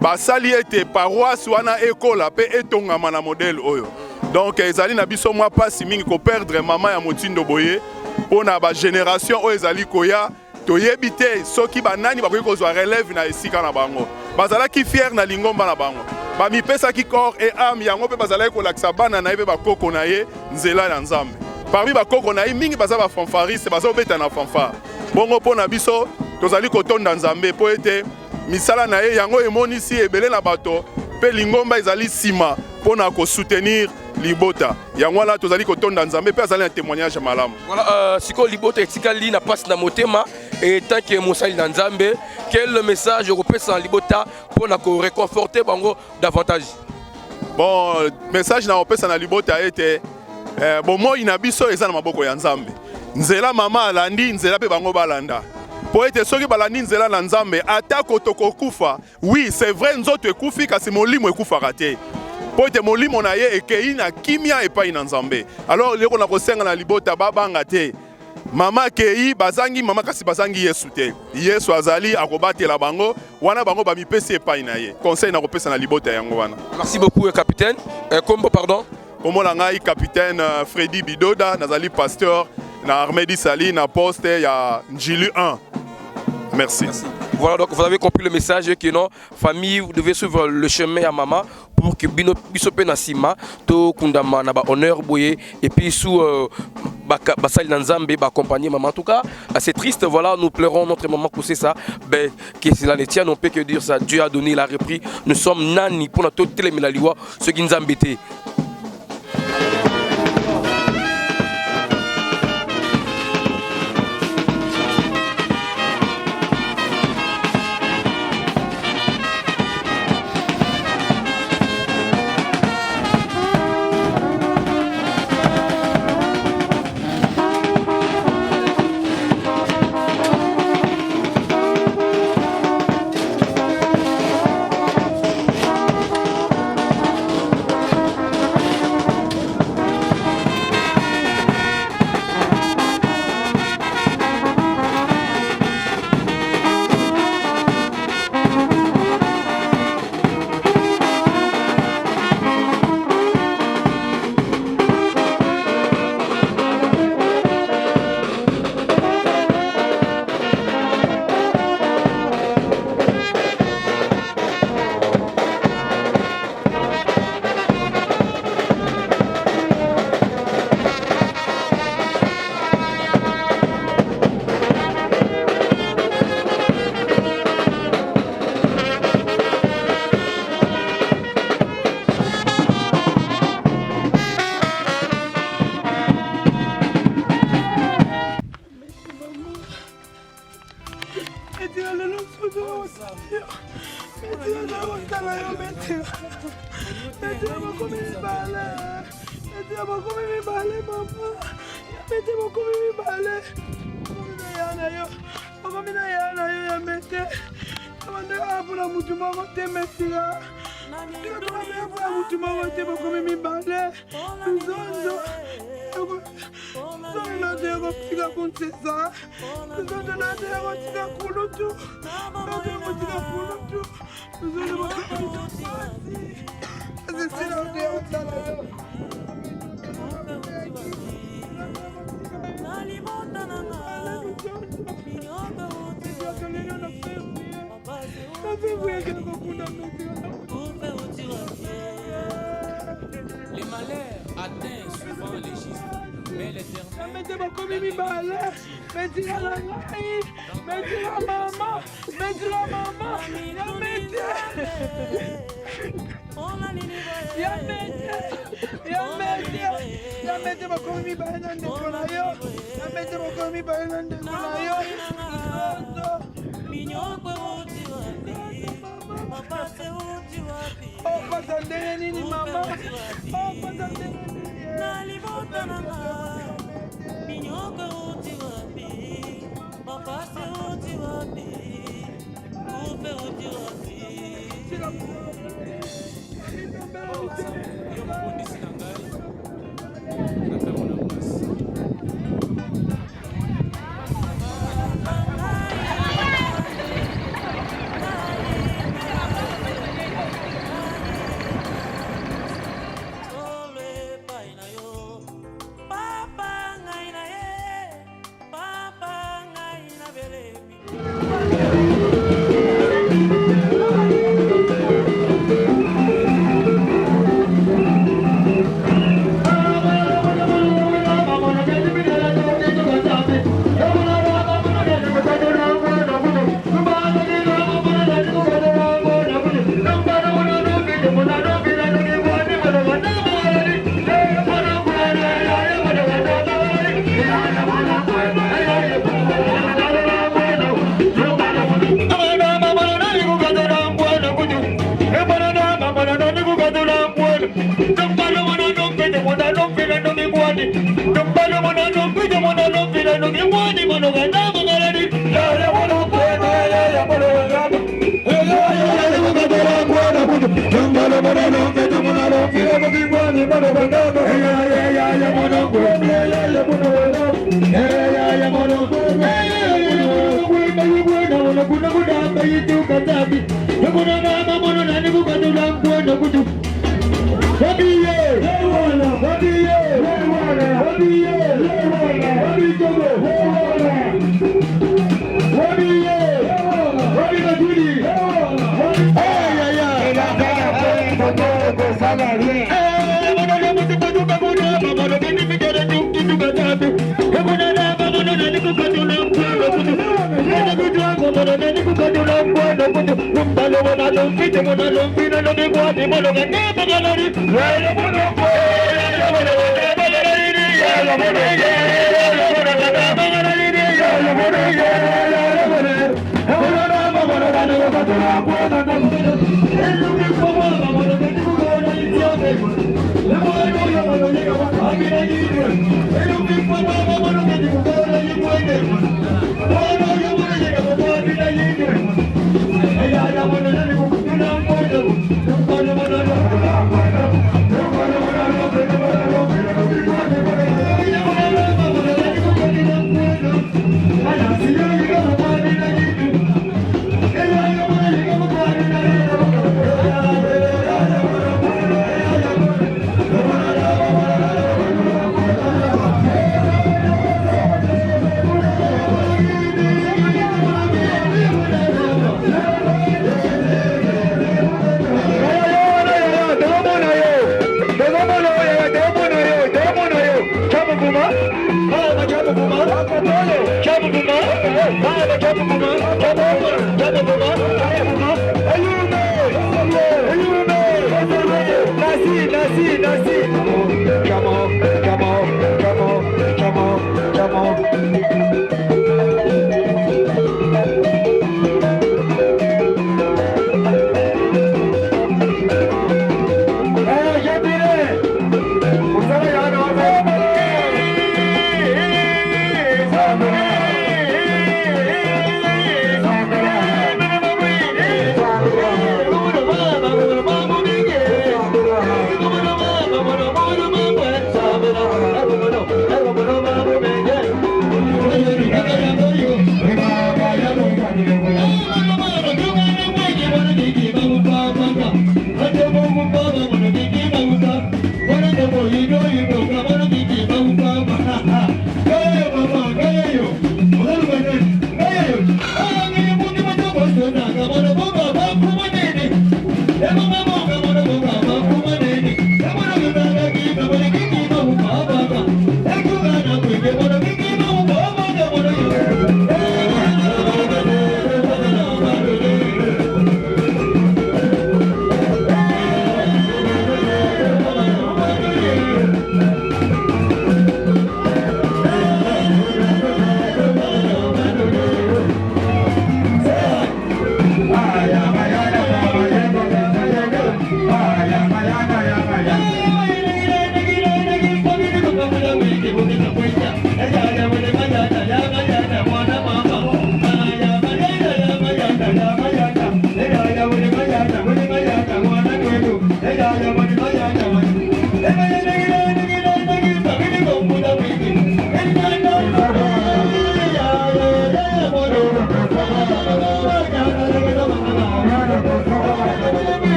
basali ete paroisse wana ekola pe etongama na modèle oyo. Donc ezali na biso mwa pasi mingi ko perdre maman ya Motindo Boye pona ba génération oyo ezali koya toyebi te soki banani bakoki kozwa relève na esika na bango. Bazalaki fier na lingomba na bango. Bamipesaki corps et âme yango pe bazalaki kolakisa bana na ye pe bakoko na ye nzela na Nzambe. Parmi bakoko na ye mingi baza ba fanfariste bazobeta na fanfare. Bongo pona biso tozali kotonda Nzambe po ete misala na ye yango emonisi ebele na bato pe lingomba ezali sima pona ko soutenir libota. Yango la tozali kotonda Nzambe pe azali un témoignage malamu. Voilà, siko libota etikali na passe na motema et tant que mosali na Nzambe, quel message repesa libota pona ko réconforter bango davantage? Bon, message na repesa na libota ete bon moi ina biso eza na maboko ya Nzambe. Nzela mama alandi nzela pe bango balanda. Po ete soki balandi nzela na Nzambe ata kotoko kufa. Oui, c'est vrai nzoto ekufi kasi molimo ekufaka te. Po ete molimo na ye ekei na kimia epai na Nzambe. Alors leko na kosenga na libota babanga te. Mama kei bazangi mama kasi bazangi Yesu te. Yesu azali akobatela bango wana bango bamipesi epai na ye. Conseil na kopesa na libota yango wana. Merci beaucoup capitaine. Kombo pardon. Kombo na ngai capitaine Freddy Bidoda nazali pasteur na armée d'Israël na poste ya Njili 1. Merci. Voilà, donc vous avez compris le message que non, famille, vous devez suivre le chemin à maman pour que bisope na sima to kundama na ba honneur boye et puis sous basali na Nzambe ba accompagner maman. En tout cas, c'est triste, voilà, nous pleurons notre maman Koussessa, ben que cela ne tient, on peut que dire ça. Dieu a donné, il a repris. Nous sommes nani pour notre télémilaliwa ce qui nous a embêté. Les malheurs atteignent souvent les gistes, mais l'éternel.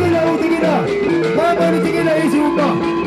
Utikila, mama utikila isi upa.